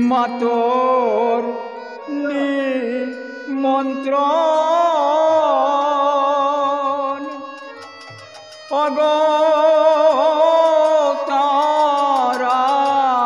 মাতর মন্ত্র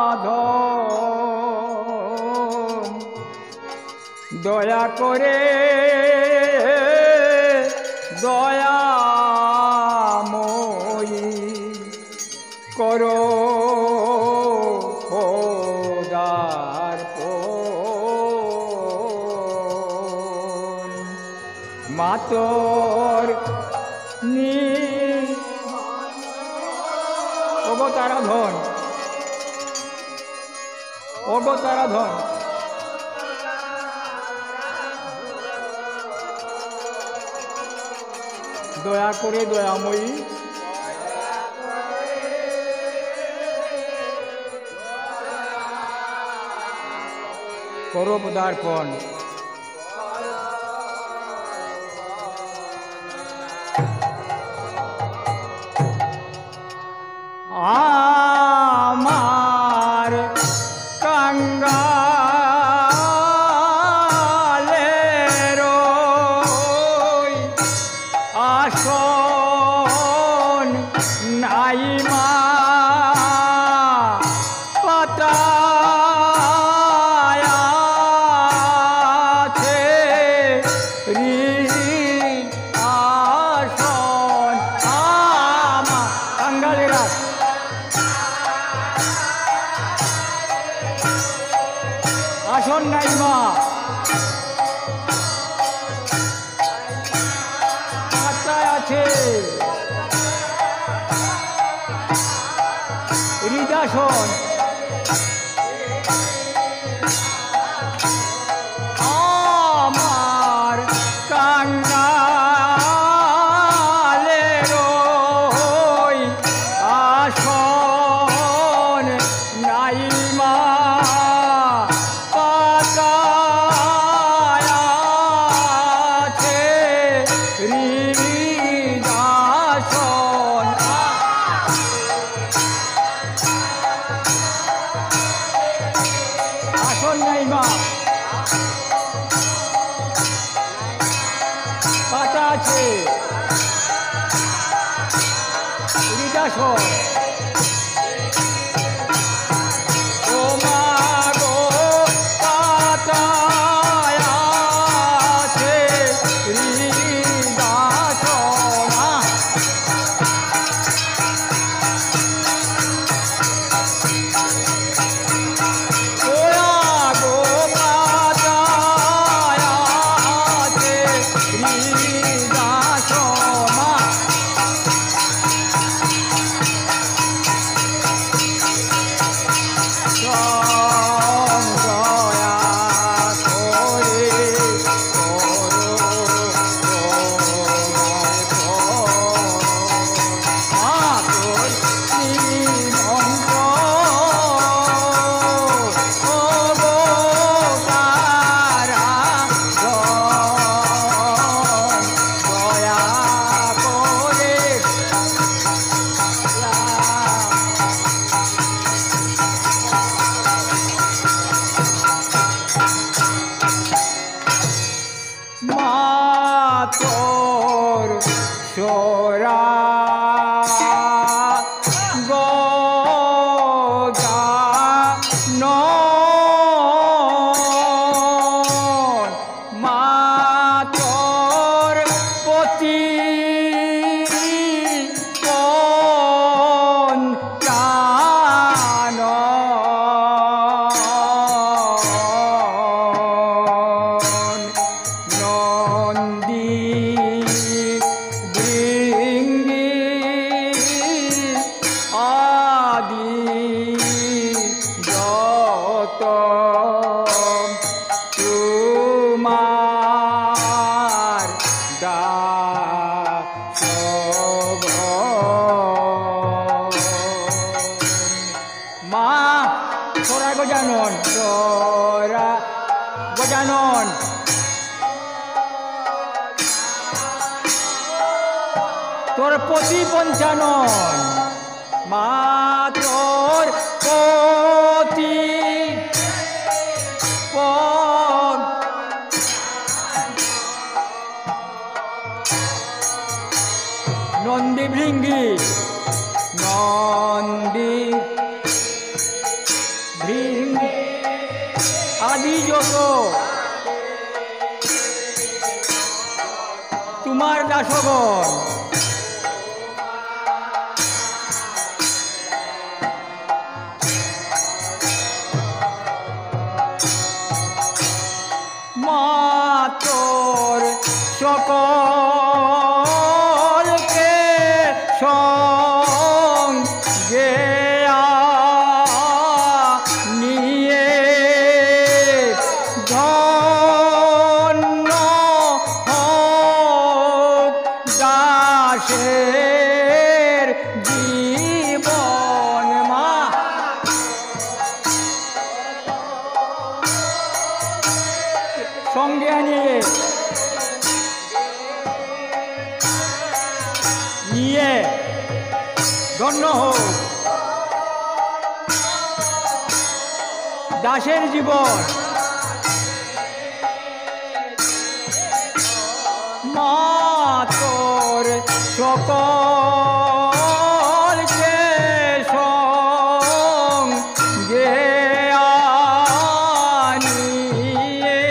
অগতারাধন দয়া করে দয়াময়ী করো মাতর অবতারাধন অবতারাধন দয়া করে দয়াময়ী করো পদার্পণ আমার কাঙ্গালের আসন নাই মা পাতায় আছে আসন আমার কাঙ্গালেরা আসন নাই মা পাতায় আছে হৃদাসন আমার কাঙ্গালের আসন নাই মা পাতা আছে হৃদাসন ও মা গো পাতায় আছে হৃদাসন মাতর সোরা গজানন মাতর পতি তোমার মা তোরা গজানন তোরা গজানন তোর পতি পঞ্চানন মা তোর পতি আদি যত তোমার দাসগণ মা তোর সকলকে সঙ্গে নিয়ে ধন্য হোক দাসের জীবন। মা সঙ্গে আনিয়ে নিয়ে ধন্য হোক দাসের জীবন। মা তোর সকলকে সঙ্গে আনিয়ে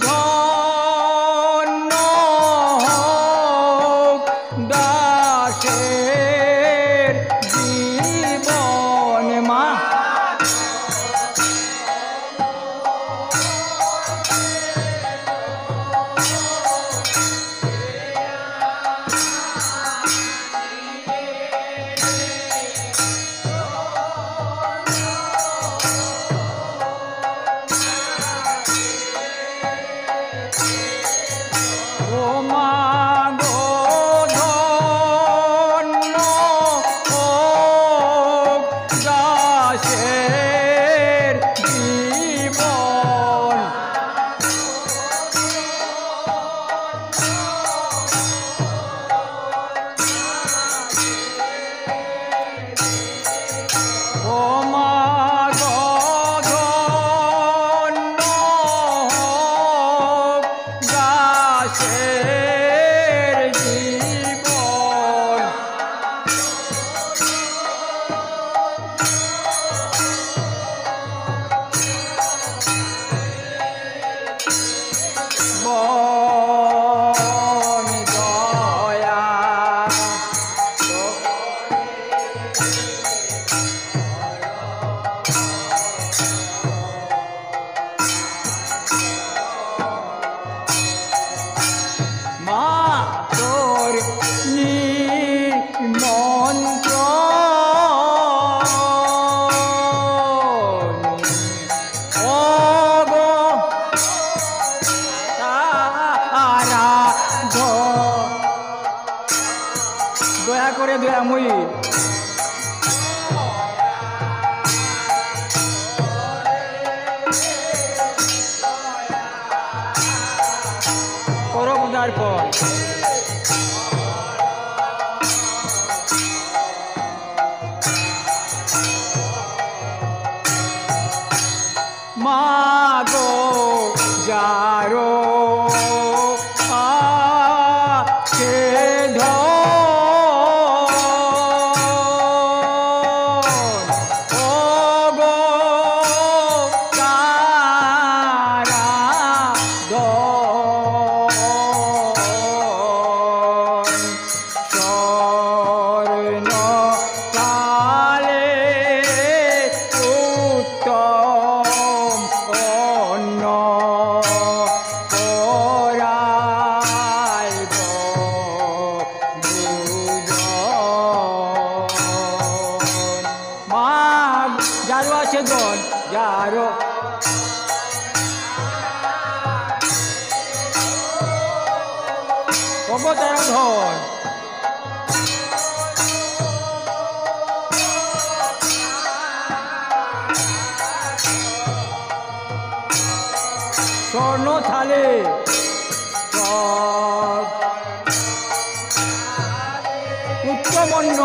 ধন্য হোক দাসের জীবন। মা ও মা গো ধন্য হোক দাসের জীবন। ও মা গো ধন্য হোক দাসের জীবন। বন দয়া মা তোর নিমন্ত্রণ ও গো তারা দয়া করে দয়াময়ী করো পদার্পণ। মা গো যারো আছে ধন ও গো তারা দন স্বর্ণ কালে উত্তম অন্ন করাইব ভোজন। মা যারো আছে ধন যারো অবতার ধন স্বর্ণ থালে সব উত্তমন্ন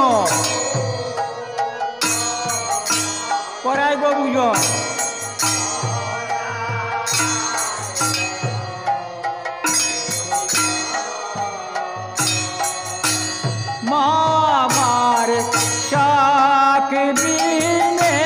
করাইব বুঝন। মা আমার শাক বিনে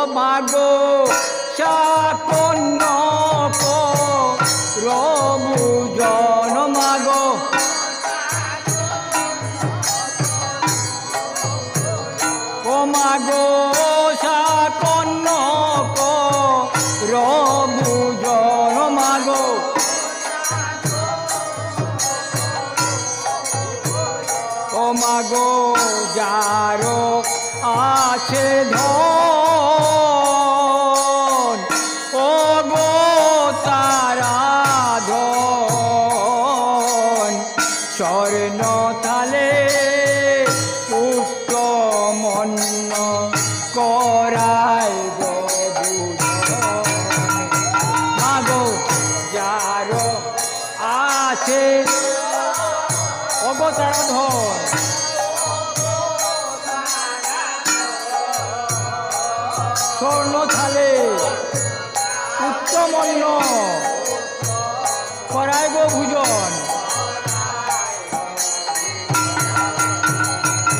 মাগো শাকন্য রবুজন মাগো ও মাগো শাকন্য রবুজন মাগো ও মাগো যারো আছে ধন ও গো তারা ধন স্বর্ণ থালে পুষ্পমন্ন করায় গো মাগো যারো আছে ও গো তারা ধন স্বর্ণ থালে উত্তমন্ন করায় গো ভোজন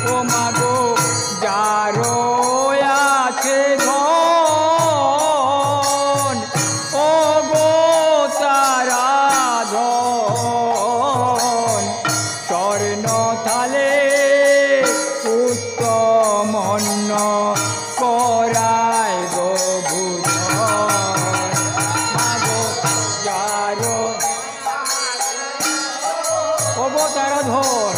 ও মাগো যারো আছে ধন ও গো তারা ধন স্বর্ণ থালে উত্তমন্ন করায় গো ভোজন মাগো যারো ও গো তারা ধন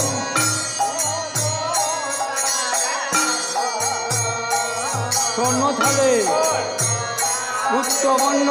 স্বর্ণ থালে উত্তমন্ন